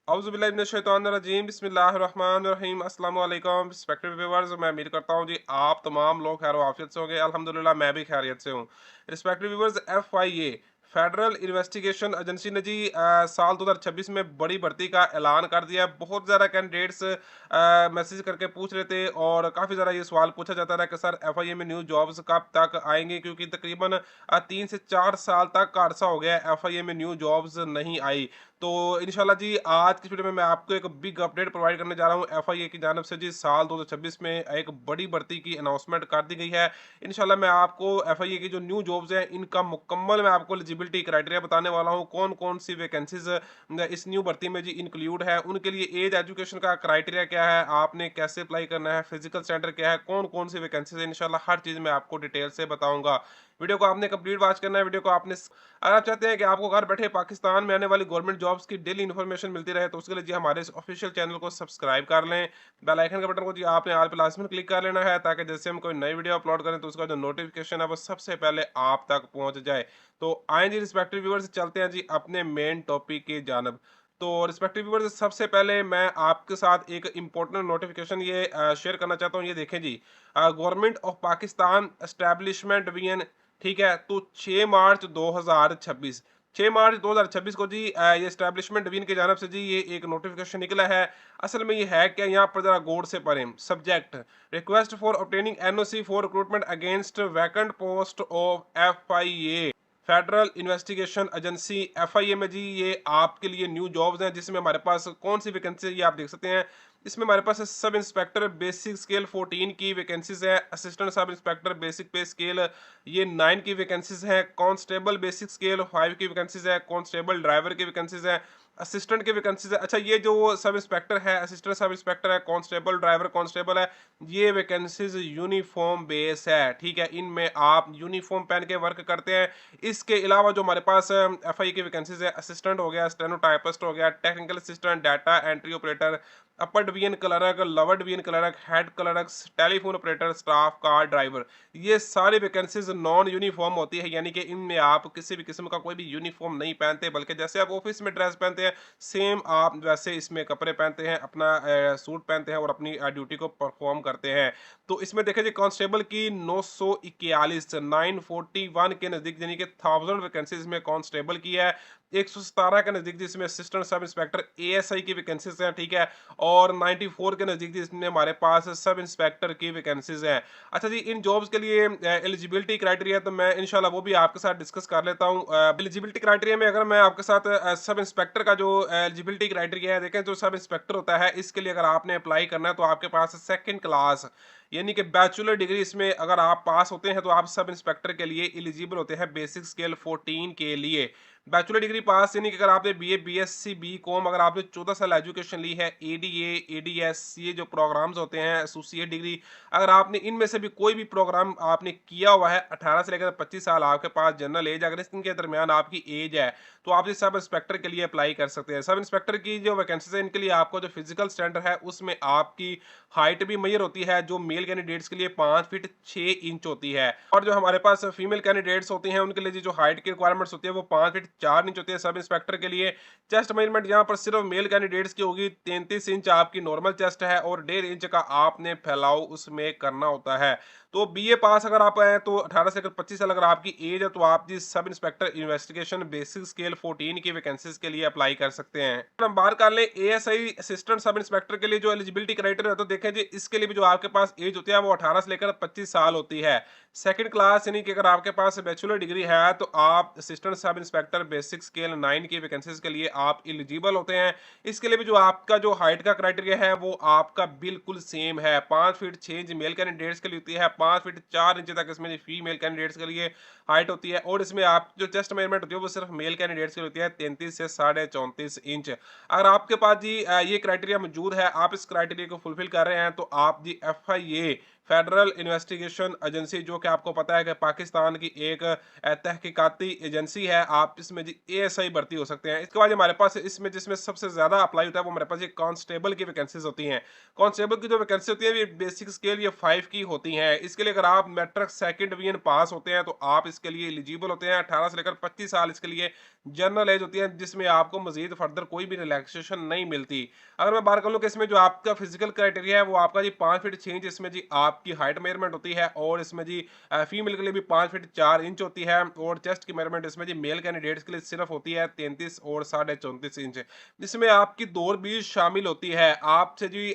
औज़ुबिल्लाहिमिनश्शैतानिर्रजीम बिस्मिल्लाहिर्रहमानिर्रहीम अस्सलामु अलैकुम रिस्पेक्टेड व्यूअर्स। मैं उम्मीद करता हूँ जी आप तमाम लोग खैर आफियत से होंगे। अल्हम्दुलिल्लाह मैं भी खैरियत से हूँ। Respected viewers, FIA federal investigation agency ने जी साल 2026 में बड़ी भर्ती का ऐलान कर दिया है। बहुत ज़्यादा कैंडिडेट्स मैसेज करके पूछ रहे थे और काफ़ी ज़्यादा ये सवाल पूछा जाता रहा कि सर FIA में न्यू जॉब्स कब तक आएंगे, क्योंकि तकरीबन 3 से 4 साल तक का अरसा हो गया है FIA में न्यू जॉब्स नहीं आई। तो इंशाल्लाह जी आज की वीडियो में मैं आपको एक बिग अपडेट प्रोवाइड करने जा रहा हूँ। FIA की जानब से जी साल 2026 में एक बड़ी भर्ती की अनाउंसमेंट कर दी गई है। इंशाल्लाह मैं आपको FIA की जो न्यू जॉब्स हैं इनका मुकम्मल मैं आपको एलिजिबिलिटी क्राइटेरिया बताने वाला हूँ। कौन कौन सी वैकेंसीज इस न्यू भर्ती में जी इंक्लूड है, उनके लिए एज एजुकेशन का क्राइटेरिया क्या है, आपने कैसे अप्लाई करना है, फिजिकल स्टैंडर्ड क्या है, कौन कौन सी वैकेंसीज है, इंशाल्लाह हर चीज़ मैं आपको डिटेल से बताऊंगा। वीडियो को आपने कंप्लीट वॉच करना है। वीडियो को आपने, अगर आप चाहते हैं कि आपको घर बैठे पाकिस्तान में आने वाली गवर्नमेंट जॉब्स की डेली इन्फॉर्मेशन मिलती रहे, तो उसके लिए जी हमारे इस ऑफिशियल चैनल को सब्सक्राइब कर लें। बेल आइकन के बटन को जी आपने ऑल पे लाजमी क्लिक कर लेना है, ताकि जैसे हम कोई नई वीडियो अपलोड करें तो उसका जो नोटिफिकेशन है वो सबसे पहले आप तक पहुंच जाए। तो आए जी रिस्पेक्टिव व्यूअर्स, चलते हैं जी अपने मेन टॉपिक की जानब। तो रिस्पेक्टिव व्यूअर्स, सबसे पहले मैं आपके साथ एक इम्पोर्टेंट नोटिफिकेशन ये शेयर करना चाहता हूँ। ये देखें जी, government of Pakistan establishment division, ठीक है। तो 6 मार्च 2026, 6 मार्च 2026 को जी ये स्टैब्लिशमेंट डिवीजन की जानब से जी ये एक नोटिफिकेशन निकला है। असल में ये है क्या, यहाँ पर जरा गौर से पढ़ें। Subject request for obtaining NOC for recruitment against vacant post of FIA federal investigation agency. FIA में जी ये आपके लिए न्यू जॉब्स हैं, जिसमें हमारे पास कौन सी वैकेंसी है ये आप देख सकते हैं। इसमें हमारे पास सब इंस्पेक्टर बेसिक स्केल 14 की वैकेंसीज है। असिस्टेंट सब इंस्पेक्टर बेसिक पे स्केल ये 9 की वैकेंसीज है। कांस्टेबल बेसिक स्केल 5 की वैकेंसीज है। कांस्टेबल ड्राइवर की वैकेंसीज है। असिस्टेंट की वैकेंसीज है। अच्छा, ये जो सब इंस्पेक्टर है, असिस्टेंट सब इंस्पेक्टर है, कांस्टेबल ड्राइवर कांस्टेबल है, ये वैकेंसीज यूनिफॉर्म बेस है, ठीक है। इनमें आप यूनिफॉर्म पहन के वर्क करते हैं। इसके अलावा जो हमारे पास FIA की वैकेंसीज है, असिस्टेंट हो गया, स्टेनोटाइपिस्ट हो गया, technical assistant, data entry operator, upper division clerk, lower division clerk, head clerk, telephone operator, staff car driver, ये सारी वैकेंसीज नॉन यूनिफॉर्म होती है। यानी कि इनमें आप किसी भी किस्म का कोई भी यूनिफॉर्म नहीं पहनते, बल्कि जैसे आप ऑफिस में ड्रेस पहनते हैं सेम आप वैसे इसमें कपड़े पहनते हैं, अपना सूट पहनते हैं और अपनी ड्यूटी को परफॉर्म करते हैं। तो इसमें देखें जी, कांस्टेबल की 941 941 के नजदीक, यानी कि 1000 वैकेंसीज में कांस्टेबल की है। 117 के नजदीक जिसमें असिस्टेंट सब इंस्पेक्टर ASI की वैकेंसीज हैं, ठीक है। और 94 के नजदीक जिसमें हमारे पास सब इंस्पेक्टर की वैकेंसीज हैं। अच्छा जी, इन जॉब्स के लिए एलिजिबिलिटी क्राइटेरिया तो मैं इंशाल्लाह वो भी आपके साथ डिस्कस कर लेता हूँ। एलिजिबिलिटी क्राइटेरिया में अगर मैं आपके साथ सब इंस्पेक्टर का जो एलिजिबिलिटी क्राइटेरिया है, देखें जो सब इंस्पेक्टर होता है इसके लिए अगर आपने अप्लाई करना है तो आपके पास सेकंड क्लास यानी कि बैचलर डिग्री इसमें अगर आप पास होते हैं तो आप सब इंस्पेक्टर के लिए एलिजिबल होते हैं बेसिक स्केल 14 के लिए। बैचलर डिग्री पास यानी कि अगर आपने BA BSc BCom अगर आपने 14 साल एजुकेशन ली है, ADA ADS ये जो प्रोग्राम्स होते हैं, एसोसिएट डिग्री, अगर आपने इनमें से भी कोई भी प्रोग्राम आपने किया हुआ है, 18 से लेकर 25 साल आपके पास जनरल एज, अगर इनके दरमियान आपकी एज है तो आप इस सब इंस्पेक्टर के लिए अप्लाई कर सकते हैं। सब इंस्पेक्टर की जो वैकेंसीज है इनके लिए आपको जो फिजिकल स्टैंडर्ड है उसमें आपकी हाइट भी मेजर होती है, जो मेल कैंडिडेट्स के लिए 5 फीट 6 इंच होती है, और जो हमारे पास फीमेल कैंडिडेट्स होती हैं उनके लिए जो हाइट की रिक्वायरमेंट्स होती है वो 5 फीट 4 इंच होती है सब इंस्पेक्टर के लिए। चेस्ट मेजरमेंट यहाँ पर सिर्फ मेल कैंडिडेट्स की होगी, 33 इंच आपकी नॉर्मल चेस्ट है और 1.5 इंच का आपने फैलाव उसमें करना होता है। तो BA पास अगर आप हैं तो 18 से 25 साल अगर आपकी एज है तो आप जी sub inspector investigation basic scale 14 की वैकेंसीज के लिए अप्लाई कर सकते हैं। हम बात कर ले ASI असिस्टेंट सब इंस्पेक्टर के लिए जो एलिजिबिलिटी क्राइटेरिया है, तो देखें जी इसके लिए भी जो आपके पास एज होती है वो 18 से लेकर 25 साल होती है। सेकंड क्लास यानी कि अगर आपके पास बैचलर डिग्री है तो आप assistant sub inspector basic scale 9 की वैकेंसीज के लिए आप एलिजिबल होते हैं। इसके लिए भी जो आपका जो हाइट का क्राइटेरिया है वो आपका बिल्कुल सेम है, 5 फीट 6 इंच मेल कैंडिडेट्स के लिए होती है, 5 फीट 4 इंच तक इसमें फीमेल कैंडिडेट्स के लिए हाइट होती है, और इसमें आप जो चेस्ट मेजरमेंट होती है वो सिर्फ मेल कैंडिडेट्स के लिए होती है, 33 से 34.5 इंच। अगर आपके पास जी ये क्राइटेरिया मौजूद है, आप इस क्राइटेरिया को फुलफिल कर रहे हैं, तो आप जी FIA फेडरल इन्वेस्टिगेशन एजेंसी जो कि आपको पता है कि पाकिस्तान की एक तहकीकाती एजेंसी है, आप इसमें जी ASI भर्ती हो सकते हैं। इसके बाद हमारे पास इसमें जिसमें सबसे ज़्यादा अप्लाई होता है वो हमारे पास ये कांस्टेबल की वैकेंसीज होती हैं। कांस्टेबल की जो वैकेंसी होती है ये बेसिक स्केल ये 5 की होती हैं। इसके लिए अगर आप मैट्रिक सेकंड डिवीजन पास होते हैं तो आप इसके लिए एलिजिबल होते हैं। 18 से लेकर 25 साल इसके लिए जनरल एज होती है, जिसमें आपको मजीद फर्दर कोई भी रिलैक्सेशन नहीं मिलती। अगर मैं बात कर लूँ कि इसमें जो आपका फिजिकल क्राइटेरिया है वो आपका जी 5 फीट 6 इंच इसमें जी आपकी हाइट मेजरमेंट होती है, और इसमें जी फीमेल के लिए भी 5 फीट 4 इंच होती है, और चेस्ट की मेजरमेंट इसमें जी मेल कैंडिडेट्स के लिए सिर्फ होती है 33 और 34.5 इंच, जिसमें आपकी दौड़ भी शामिल होती है। आपसे जी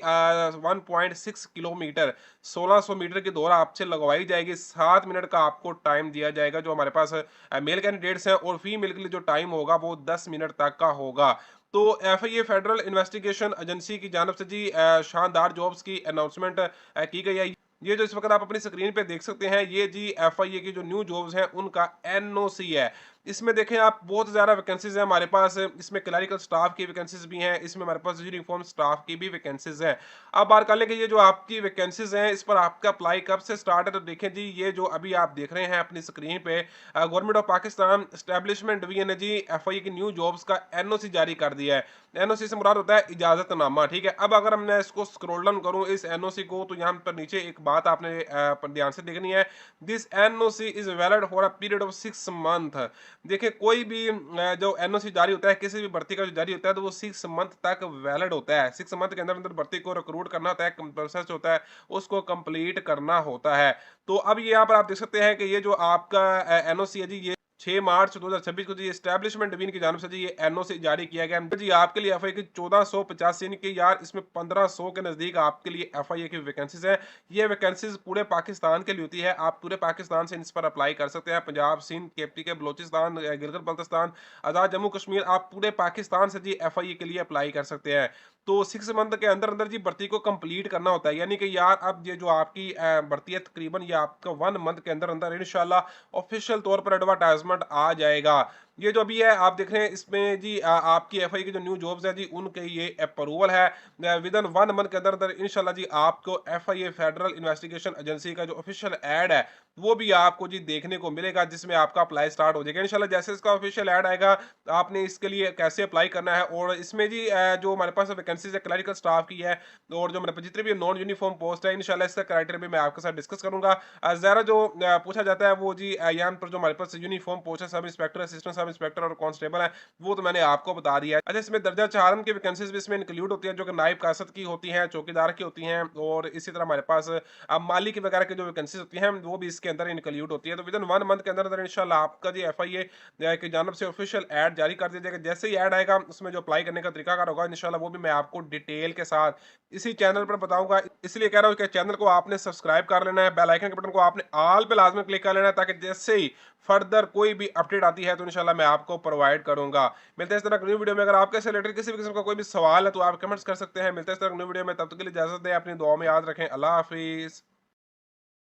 1.6 किलोमीटर 1600 मीटर की दौड़ आपसे लगवाई जाएगी। 7 मिनट का आपको टाइम दिया जाएगा जो हमारे पास मेल कैंडिडेट्स हैं, और फीमेल के लिए जो टाइम होगा वो 10 मिनट तक का होगा। तो FIA फेडरल इन्वेस्टिगेशन एजेंसी की जानब से जी शानदार जॉब्स की अनाउंसमेंट की गई है। ये जो इस वक्त आप अपनी स्क्रीन पे देख सकते हैं ये जी FIA की जो न्यू जॉब्स हैं उनका NOC है। इसमें देखें आप बहुत ज़्यादा वैकेंसीज हैं हमारे पास। इसमें क्लरिकल स्टाफ की वैकेंसीज भी हैं, इसमें हमारे पास यूनिफॉर्म स्टाफ की भी वैकेंसीज हैं। अब बात कर लें कि ये जो आपकी वैकेंसीज हैं इस पर आपका अप्लाई कब से स्टार्ट है, तो देखें जी ये जो अभी आप देख रहे हैं अपनी स्क्रीन पे government of Pakistan establishment division ने जी FIA की न्यू जॉब्स का NOC जारी कर दिया है। NOC से मुराद होता है इजाजतनामा, ठीक है। अब अगर मैं इसको स्क्रॉल डाउन करूं इस NOC को, तो यहाँ पर नीचे एक बात आपने ध्यान से देखनी है, this NOC is valid for a period of 6 month. देखिए कोई भी जो NOC जारी होता है किसी भी भर्ती का जो जारी होता है तो वो 6 मंथ तक वैलिड होता है। 6 मंथ के अंदर अंदर भर्ती को रिक्रूट करना होता है, प्रोसेस होता है उसको कंप्लीट करना होता है। तो अब ये यहाँ पर आप देख सकते हैं कि ये जो आपका NOC है जी ये 6 मार्च 2026 को जी एस्टैब्लिशमेंट डिवीजन की जानब से जी ये NOC जारी किया गया है। जी आपके लिए FIA की 1485 यानी कि यार इसमें 1500 के नजदीक आपके लिए FIA की वैकेंसीज है। ये वैकेंसीज पूरे पाकिस्तान के लिए होती है, आप पूरे पाकिस्तान से इस पर अप्लाई कर सकते हैं। पंजाब, सिंध, KPK, बलोचिस्तान, गिलगित बल्तिस्तान, आज़ाद जम्मू कश्मीर, आप पूरे पाकिस्तान से जी FIA के लिए अप्लाई कर सकते हैं। तो 6 मंथ के अंदर अंदर जी भर्ती को कंप्लीट करना होता है, यानी कि यार अब ये जो आपकी भर्ती है तकरीबन ये आपका 1 मंथ के अंदर अंदर इंशाल्लाह ऑफिशियल तौर पर एडवर्टाइजमेंट आ जाएगा। ये जो अभी है आप देख रहे हैं इसमें जी आपकी FIA की जो न्यू जॉब्स है जी उनके ये अप्रूवल है। विद इन 1 मंथ के अंदर अंदर इंशाल्लाह जी आपको FIA फेडरल इन्वेस्टिगेशन एजेंसी का जो ऑफिशियल ऐड है वो भी आपको जी देखने को मिलेगा, जिसमें आपका अप्लाई स्टार्ट हो जाएगा इंशाल्लाह। जैसे इसका ऑफिशियल ऐड आएगा आपने इसके लिए कैसे अप्लाई करना है, और इसमें जी जो हमारे पास वैकेंसीज है क्लरिकल स्टाफ की है, और जो हमारे पास जितने भी नॉन यूनिफॉर्म पोस्ट है इंशाल्लाह इसका क्राइटेरिया भी मैं आपके साथ डिस्कस करूंगा। ज़रा जो पूछा जाता है वो जी यहाँ पर जो हमारे पास यूनिफॉर्म पोस्ट है sub inspector, assistant sub inspector और कांस्टेबल है, वो तो मैंने आपको बता दिया है। अच्छा इसमें दर्जा 4 की वैकेंसीज भी इसमें इंक्लूड होती है जो कि नायब कासद की होती हैं, चौकीदार की होती हैं, और इसी तरह हमारे पास माली की वगैरह की जो वैकेंसीज होती हैं वो भी इसके अंदर इंक्लूड होती है। तो विद इन 1 मंथ के अंदर अंदर इंशाल्लाह आपका जी FIA की जानब से ऑफिशियल ऐड जारी कर दिया जाएगा। जैसे ही ऐड आएगा उसमें जो अप्लाई करने का तरीका होगा इंशाल्लाह वो भी मैं आपको डिटेल के साथ इसी चैनल पर बताऊंगा। इसलिए कह रहा हूँ कि चैनल को आपने सब्सक्राइब कर लेना है, बेल आइकन के बटन को आपने ऑल पे लाजमी क्लिक कर लेना है, ताकि जैसे ही फर्दर कोई भी अपडेट आती है तो इंशाल्लाह मैं आपको प्रोवाइड करूंगा। मिलते हैं इस तरह की न्यू वीडियो में। अगर आपके से रिलेटेड किसी भी किस्म का कोई भी सवाल है तो आप कमेंट्स कर सकते हैं। मिलते हैं इस तरह की न्यू वीडियो में, तब तक के लिए इजाजत दें, अपनी दुआ में याद रखें। अल्लाह हाफिज।